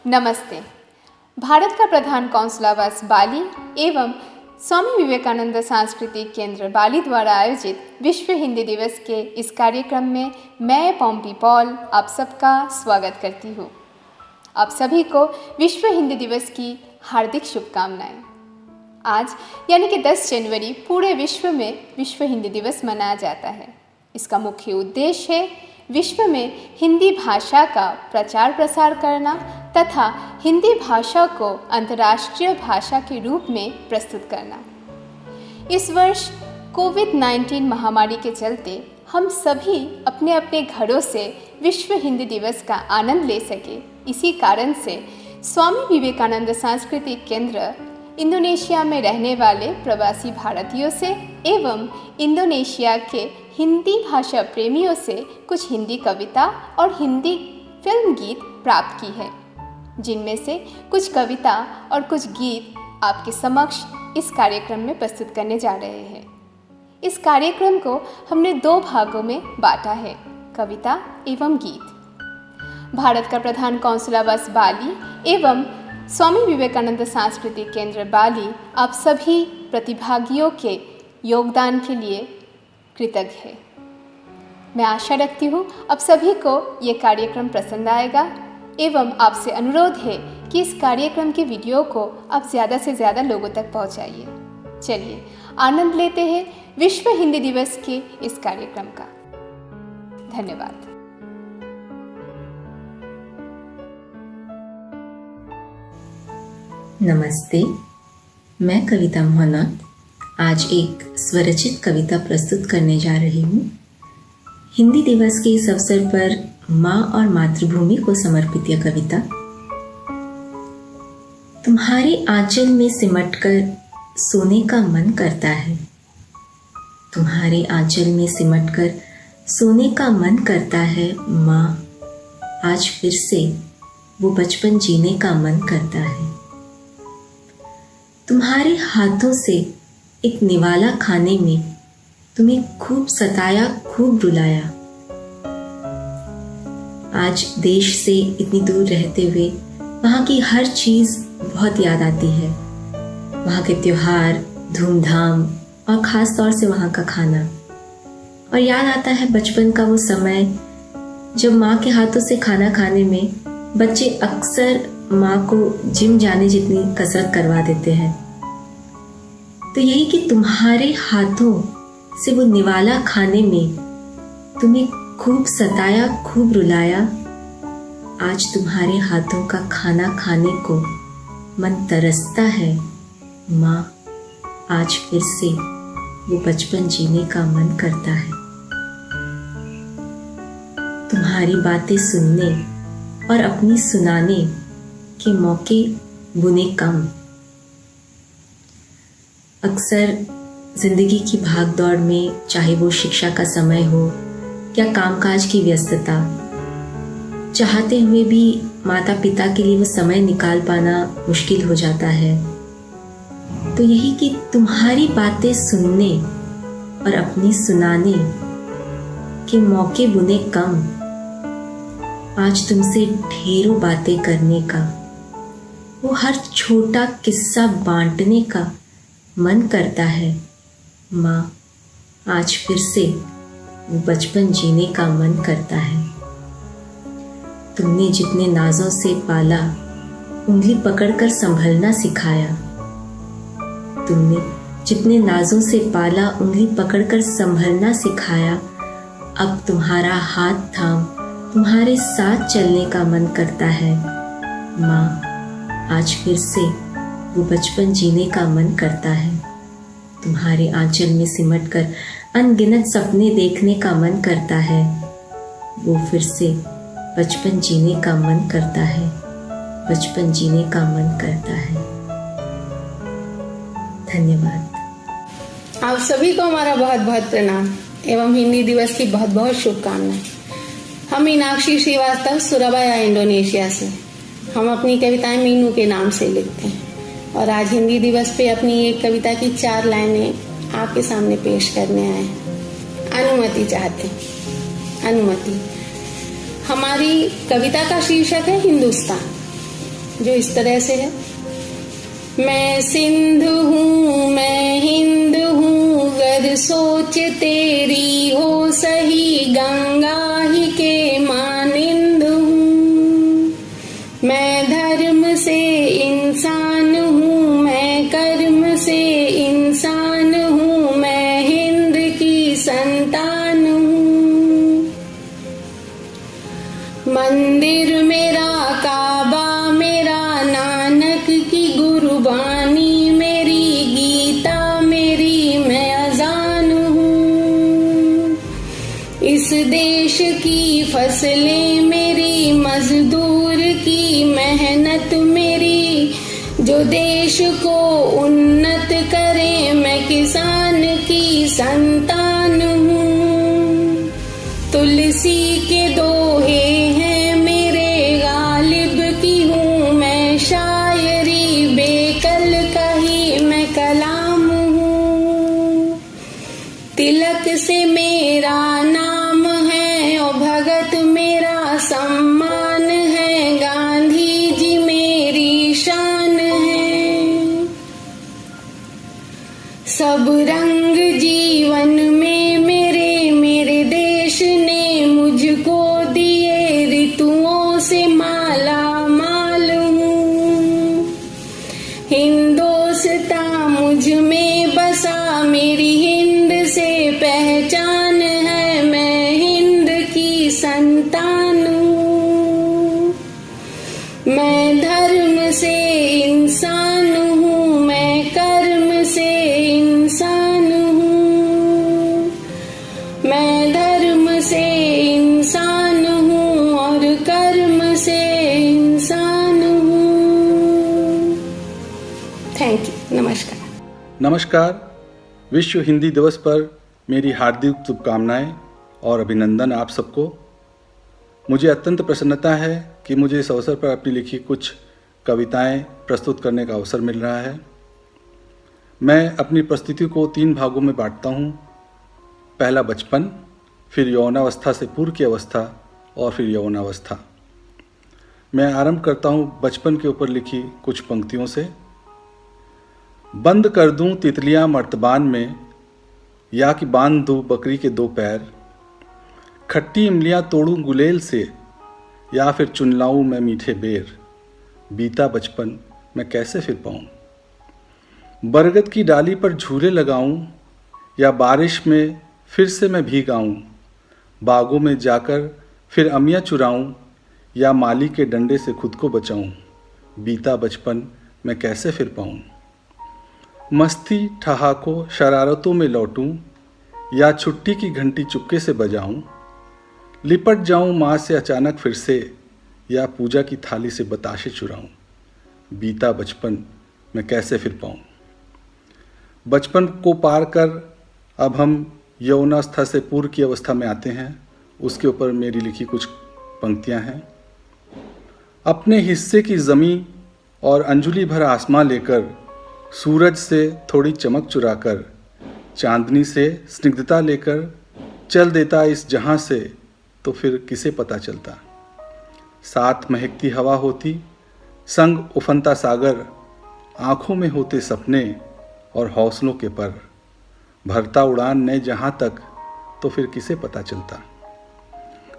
नमस्ते। भारत का प्रधान कौंसलावास बाली एवं स्वामी विवेकानंद सांस्कृतिक केंद्र बाली द्वारा आयोजित विश्व हिंदी दिवस के इस कार्यक्रम में मैं पॉम्पी पॉल आप सबका स्वागत करती हूँ। आप सभी को विश्व हिंदी दिवस की हार्दिक शुभकामनाएं। आज यानी कि 10 जनवरी पूरे विश्व में विश्व हिंदी दिवस मनाया जाता है। इसका मुख्य उद्देश्य है विश्व में हिंदी भाषा का प्रचार प्रसार करना तथा हिंदी भाषा को अंतर्राष्ट्रीय भाषा के रूप में प्रस्तुत करना। इस वर्ष कोविड-19 महामारी के चलते हम सभी अपने अपने घरों से विश्व हिंदी दिवस का आनंद ले सके। इसी कारण से स्वामी विवेकानंद सांस्कृतिक केंद्र इंडोनेशिया में रहने वाले प्रवासी भारतीयों से एवं इंडोनेशिया के हिंदी भाषा प्रेमियों से कुछ हिंदी कविता और हिंदी फिल्म गीत प्राप्त की है, जिनमें से कुछ कविता और कुछ गीत आपके समक्ष इस कार्यक्रम में प्रस्तुत करने जा रहे हैं। इस कार्यक्रम को हमने 2 भागों में बांटा है, कविता एवं गीत। भारत का प्रधान कौंसलावास बाली एवं स्वामी विवेकानंद सांस्कृतिक केंद्र बाली आप सभी प्रतिभागियों के योगदान के लिए कृतज्ञ है। मैं आशा रखती हूँ आप सभी को ये कार्यक्रम पसंद आएगा एवं आपसे अनुरोध है कि इस कार्यक्रम के वीडियो को आप ज़्यादा से ज़्यादा लोगों तक पहुँचाइए। चलिए आनंद लेते हैं विश्व हिंदी दिवस के इस कार्यक्रम का। धन्यवाद। नमस्ते, मैं कविता मोहना आज एक स्वरचित कविता प्रस्तुत करने जा रही हूँ। हिंदी दिवस के इस अवसर पर माँ और मातृभूमि को समर्पित यह कविता। तुम्हारे आंचल में सिमटकर सोने का मन करता है, तुम्हारे आंचल में सिमटकर सोने का मन करता है माँ, आज फिर से वो बचपन जीने का मन करता है। तुम्हारे हाथों से एक निवाला खाने में तुम्हें खूब सताया, खूब रुलाया। आज देश से इतनी दूर रहते हुए वहाँ की हर चीज़ बहुत याद आती है, वहाँ के त्योहार, धूमधाम और ख़ास तौर से वहाँ का खाना। और याद आता है बचपन का वो समय जब माँ के हाथों से खाना खाने में बच्चे अक्सर माँ को जिम जाने जितनी कसरत करवा देते हैं। तो यही कि तुम्हारे हाथों से वो निवाला खाने में तुम्हें खूब सताया, खूब रुलाया। आज तुम्हारे हाथों का खाना खाने को मन तरसता है माँ, आज फिर से वो बचपन जीने का मन करता है। तुम्हारी बातें सुनने और अपनी सुनाने के मौके बुने कम। अक्सर जिंदगी की भाग दौड़ में, चाहे वो शिक्षा का समय हो या कामकाज की व्यस्तता, चाहते हुए भी माता पिता के लिए वो समय निकाल पाना मुश्किल हो जाता है। तो यही कि तुम्हारी बातें सुनने और अपनी सुनाने के मौके बुने कम। आज तुमसे ढेरों बातें करने का, वो हर छोटा किस्सा बांटने का मन करता है माँ, आज फिर से वो बचपन जीने का मन करता है। तुमने जितने नाजों से पाला, उंगली पकड़कर संभलना सिखाया। तुमने जितने नाजों से पाला, उंगली पकड़कर संभलना सिखाया। अब तुम्हारा हाथ थाम तुम्हारे साथ चलने का मन करता है माँ, आज फिर से वो बचपन जीने का मन करता है। तुम्हारे आंचल में सिमटकर अनगिनत सपने देखने का मन करता है, वो फिर से बचपन जीने का मन करता है, बचपन जीने का मन करता है। धन्यवाद। आप सभी को हमारा बहुत बहुत प्रणाम एवं हिंदी दिवस की बहुत बहुत शुभकामनाएं। हम मीनाक्षी श्रीवास्तव, सुराबाया, इंडोनेशिया से। हम अपनी कविताएं मीनू के नाम से लिखते हैं और आज हिंदी दिवस पे अपनी एक कविता की 4 लाइनें आपके सामने पेश करने आए। अनुमति चाहते हैं। अनुमति। हमारी कविता का शीर्षक है हिंदुस्तान। जो इस तरह से है। मैं सिंधु हूँ, मैं हिंद हूँ, गर सोच तेरी हो सही, गंगा ही के मानिंद हूँ। मैं धर्म से इंसान हूँ, मैं कर्म से इंसान हूँ, मैं हिंद की संतान हूँ। मंदिर मेरा, काबा मेरा, नानक की गुरबानी मेरी, गीता मेरी, मैं अजान हूँ। इस देश की फसलें मेरी, मजदूर की मेहनत मेरी, जो देश को उन्नत करे, मैं किसान की संतान हूँ। तुलसी के दोहे हैं मेरे, गालिब की हूँ मैं शायरी, बेकल कही मैं कलाम हूँ। तिलक से मेरा नाम है और भगत मेरा सम्मान है, गांधी जी मेरी शान है। सब रंग जीवन में मेरे, मेरे देश ने मुझको दिए, ऋतुओं से माला माल हूँ। हिंदोस्ता मुझ में बसा, मेरी हिंद से पहचान है, मैं हिंद की संतान हूँ। मैं धर्म से इंसान हूँ, मैं कर्म से इंसान हूँ। मैं धर्म से इंसान हूँ और कर्म से इंसान हूँ। Thank you. नमस्कार। नमस्कार। विश्व हिंदी दिवस पर मेरी हार्दिक शुभकामनाएं और अभिनंदन आप सबको। मुझे अत्यंत प्रसन्नता है कि मुझे इस अवसर पर अपनी लिखी कुछ कविताएं प्रस्तुत करने का अवसर मिल रहा है। मैं अपनी प्रस्तुति को 3 भागों में बांटता हूं। पहला बचपन, फिर यौवनावस्था से पूर्व की अवस्था और फिर यौवनावस्था। मैं आरंभ करता हूं बचपन के ऊपर लिखी कुछ पंक्तियों से। बंद कर दूं तितलियां मर्तबान में, या कि बांध दूं बकरी के 2 पैर। खट्टी इमलियां तोड़ूं गुलेल से, या फिर चुन लाऊं मैं मीठे बेर। बीता बचपन मैं कैसे फिर पाऊं। बरगद की डाली पर झूले लगाऊं, या बारिश में फिर से मैं भीग आऊं। बागों में जाकर फिर अमियां चुराऊं, या माली के डंडे से खुद को बचाऊं। बीता बचपन मैं कैसे फिर पाऊं। मस्ती ठहाकों शरारतों में लौटूं, या छुट्टी की घंटी चुपके से बजाऊं। लिपट जाऊं माँ से अचानक फिर से, या पूजा की थाली से बताशे चुराऊं। बीता बचपन मैं कैसे फिर पाऊं। बचपन को पार कर अब हम यौवनावस्था से पूर्व की अवस्था में आते हैं। उसके ऊपर मेरी लिखी कुछ पंक्तियां हैं। अपने हिस्से की ज़मीं और अंजुली भर आसमां लेकर, सूरज से थोड़ी चमक चुराकर, चांदनी से स्निग्धता लेकर चल देता इस जहां से, तो फिर किसे पता चलता। साथ महकती हवा होती, संग उफनता सागर, आँखों में होते सपने और हौसलों के पर। भरता उड़ान नए जहां तक, तो फिर किसे पता चलता।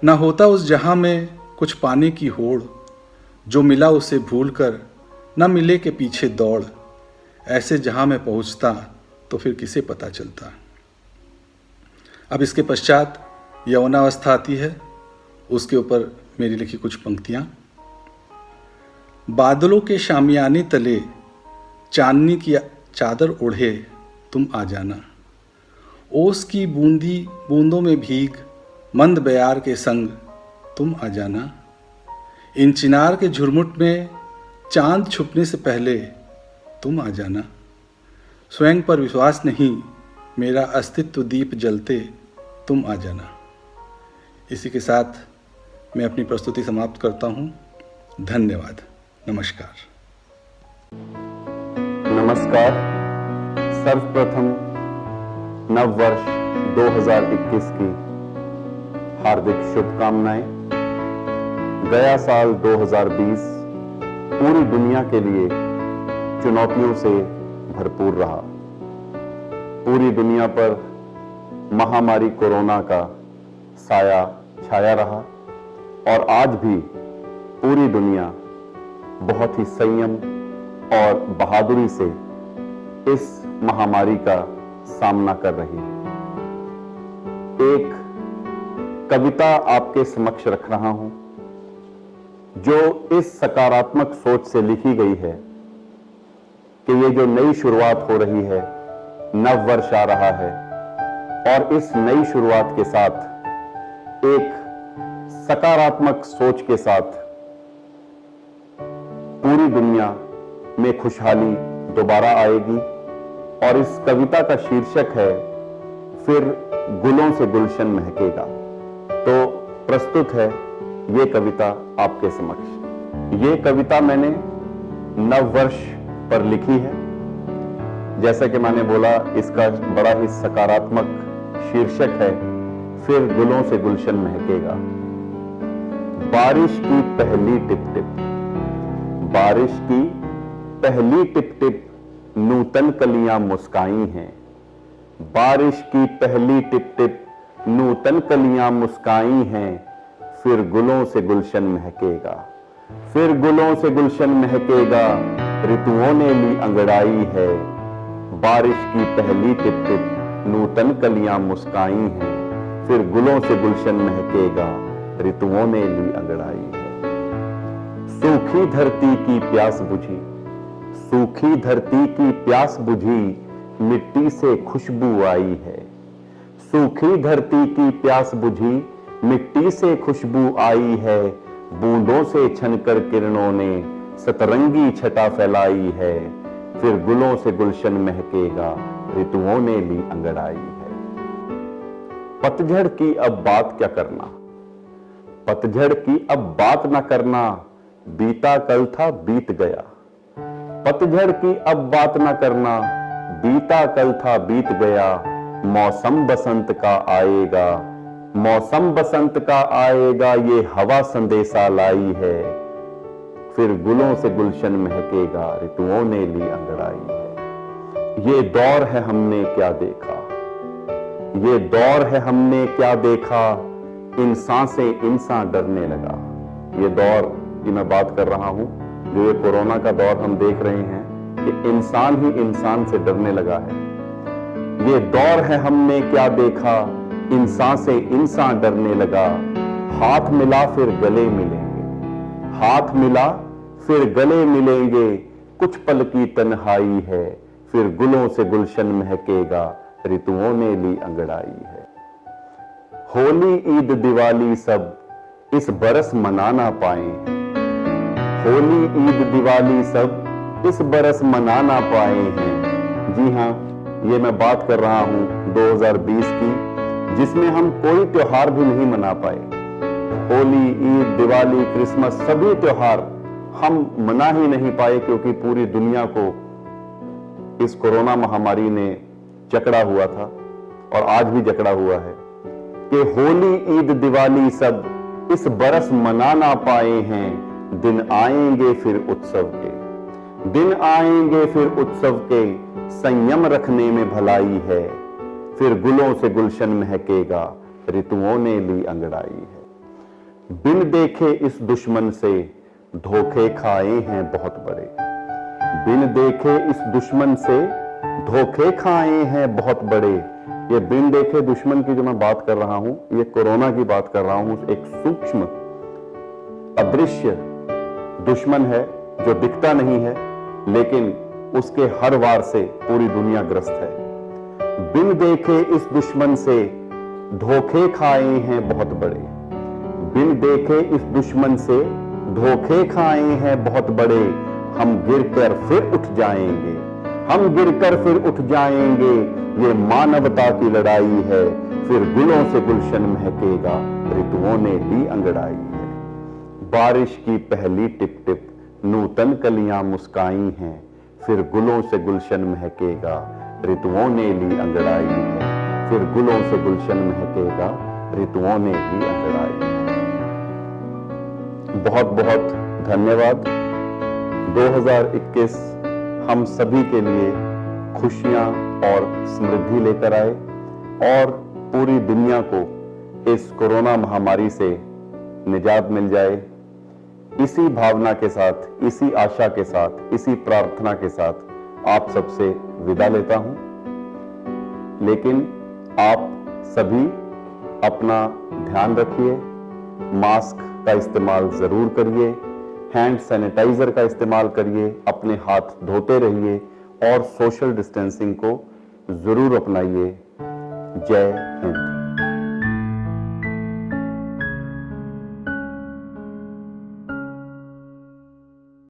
न होता उस जहां में कुछ पाने की होड़, जो मिला उसे भूल कर न मिले के पीछे दौड़। ऐसे जहां में पहुंचता, तो फिर किसे पता चलता। अब इसके पश्चात यौवनावस्था आती है। उसके ऊपर मेरी लिखी कुछ पंक्तियां। बादलों के शामियाने तले, चांदनी की चादर ओढ़े तुम आ जाना। ओस की बूंदी बूंदों में भीग, मंद बयार के संग तुम आ जाना। इन चिनार के झुरमुट में चांद छुपने से पहले तुम आ जाना। स्वयं पर विश्वास नहीं, मेरा अस्तित्व दीप जलते तुम आ जाना। इसी के साथ मैं अपनी प्रस्तुति समाप्त करता हूँ। धन्यवाद। नमस्कार। नमस्कार। सर्वप्रथम नव वर्ष 2021 की हार्दिक शुभकामनाएं। गया साल 2020 पूरी दुनिया के लिए चुनौतियों से भरपूर रहा। पूरी दुनिया पर महामारी कोरोना का साया छाया रहा और आज भी पूरी दुनिया बहुत ही संयम और बहादुरी से इस महामारी का सामना कर रही है। एक कविता आपके समक्ष रख रहा हूं जो इस सकारात्मक सोच से लिखी गई है कि ये जो नई शुरुआत हो रही है, नव वर्ष आ रहा है और इस नई शुरुआत के साथ एक सकारात्मक सोच के साथ पूरी दुनिया में खुशहाली दोबारा आएगी। और इस कविता का शीर्षक है फिर गुलों से गुलशन महकेगा। तो प्रस्तुत है ये कविता आपके समक्ष। ये कविता मैंने नव वर्ष पर लिखी है। जैसा कि मैंने बोला, इसका बड़ा ही सकारात्मक शीर्षक है फिर गुलों से गुलशन महकेगा। बारिश की पहली टिप टिप, बारिश की पहली टिप टिप नूतन कलियां मुस्काई हैं। बारिश की पहली टिप टिप नूतन कलियां मुस्काई हैं। फिर गुलों से गुलशन महकेगा, फिर गुलों से गुलशन महकेगा। ऋतुओं ने ली अंगड़ाई है। बारिश की पहली टिप टिप नूतन कलियां मुस्काई हैं। फिर गुलों से गुलशन महकेगा। ऋतुओं ने ली अंगड़ाई है। सूखी धरती की प्यास बुझी, सूखी धरती की प्यास बुझी, मिट्टी से खुशबू आई है। सूखी धरती की प्यास बुझी, मिट्टी से खुशबू आई है। बूंदों से छनकर किरणों ने सतरंगी छटा फैलाई है। फिर गुलों से गुलशन महकेगा। ऋतुओं ने ली अंगड़ाई है। पतझड़ की अब बात क्या करना, पतझड़ की अब बात ना करना। बीता कल था बीत गया। पतझड़ की अब बात ना करना। बीता कल था बीत गया। मौसम बसंत का आएगा, मौसम बसंत का आएगा। ये हवा संदेशा लाई है। फिर गुलों से गुलशन महकेगा। ऋतुओं ने ली अंगड़ाई है। ये दौर है हमने क्या देखा, ये दौर है हमने क्या देखा। इंसान से इंसान डरने लगा। ये दौर की मैं बात कर रहा हूं, जो ये कोरोना का दौर हम देख रहे हैं कि इंसान ही इंसान से डरने लगा है। ये दौर है हमने क्या देखा। इंसान से इंसान डरने लगा। हाथ मिला फिर गले मिलेंगे, हाथ मिला फिर गले मिलेंगे। कुछ पल की तन्हाई है। फिर गुलों से गुलशन महकेगा। ऋतुओं ने ली अंगड़ाई है। होली ईद दिवाली सब इस बरस मना ना पाए। होली ईद दिवाली सब इस बरस मना ना पाए हैं। जी हां, ये मैं बात कर रहा हूं 2020 की, जिसमें हम कोई त्योहार भी नहीं मना पाए। होली, ईद, दिवाली, क्रिसमस सभी त्योहार हम मना ही नहीं पाए क्योंकि पूरी दुनिया को इस कोरोना महामारी ने जकड़ा हुआ था और आज भी जकड़ा हुआ है कि होली, ईद, दिवाली सब इस बरस मना ना पाए हैं। दिन आएंगे फिर उत्सव के, दिन आएंगे फिर उत्सव के। संयम रखने में भलाई है। फिर गुलों से गुलशन महकेगा। ऋतुओं ने ली अंगड़ाई है। बिन देखे इस दुश्मन से धोखे खाए हैं बहुत बड़े। बिन देखे इस दुश्मन से धोखे खाए हैं बहुत बड़े। ये बिन देखे दुश्मन की जो मैं बात कर रहा हूं, ये कोरोना की बात कर रहा हूं। एक सूक्ष्म अदृश्य दुश्मन है जो दिखता नहीं है, लेकिन उसके हर वार से पूरी दुनिया ग्रस्त है। बिन देखे इस दुश्मन से धोखे खाए हैं बहुत बड़े। बिन देखे इस दुश्मन से धोखे खाए हैं बहुत बड़े। हम गिरकर फिर उठ जाएंगे, हम गिरकर फिर उठ जाएंगे। ये मानवता की लड़ाई है। फिर गुलों से गुलशन महकेगा। ऋतुओं ने ली अंगड़ाई है। बारिश की पहली टिप टिप नूतन कलियां मुस्काई हैं। फिर गुलों से गुलशन महकेगा। ऋतुओं ने ली अंगड़ाई है। फिर गुलों से गुलशन महकेगा। ऋतुओं ने ली अंगड़ाई है। बहुत बहुत धन्यवाद। 2021 हम सभी के लिए खुशियां और समृद्धि लेकर आए और पूरी दुनिया को इस कोरोना महामारी से निजात मिल जाए। इसी भावना के साथ, इसी आशा के साथ, इसी प्रार्थना के साथ आप सबसे विदा लेता हूं। लेकिन आप सभी अपना ध्यान रखिए, मास्क का इस्तेमाल जरूर करिए, हैंड सैनिटाइजर का इस्तेमाल करिए, अपने हाथ धोते रहिए और सोशल डिस्टेंसिंग को जरूर अपनाइए। जय हिंद।